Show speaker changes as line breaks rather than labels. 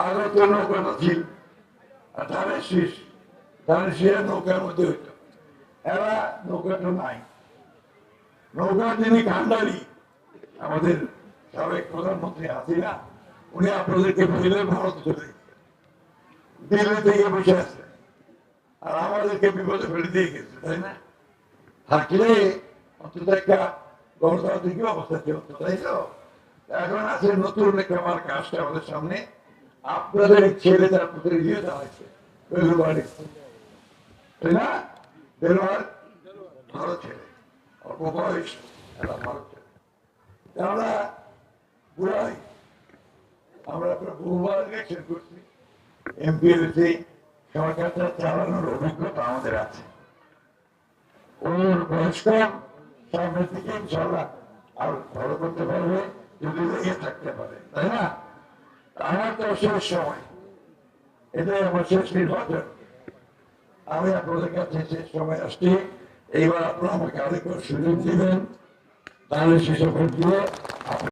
আগে তো নৌকাটা ছিল আর ধানের শীষ নৌকার মধ্যে হইত, এরা নৌকাটা নাই। নৌকা যিনি কান্ডারি আমাদের সাবেক প্রধানমন্ত্রী হাসিনা, উনি আপনাদেরকে বললেন ভারত চলে দিল্লি থেকে বসে আছে আর আমাদেরকে বিপদে ফেলে দিয়ে গেছে, তাই না? থাকলে অন্তত একটা গণতান্ত্রিক অবস্থা চলতো, তাই তো? এখন আছে নতুন একটা আমার কাজটা আমাদের সামনে, আপনাদের ছেলে তার পুত্রের বিয়ে চালাইছে, তাই না? দেলোয়ার ভালো ছেলে, অল্প বয়স, একটা ভালো ছেলে। আমরা বুড়াই, আমরা বহুবার ইলেকশন করছি, এমপি হয়েছি, সরকারটা চালানোর অভিজ্ঞতা আমাদের আছে। ওর বয়স কম, সামনের দিকে ইনশাল্লাহ আর ভালো করতে পারবে যদি লেগে থাকতে পারে, তাই না? আমার তো শেষ সময়, এটাই আমার শেষ নির্বাচন। আমি আপনাদের কাছে শেষ সময় আসছি, এইবার আপনারা আমাকে আরেকবার সুযোগ দিবেন, তাহলে সেসব দিয়ে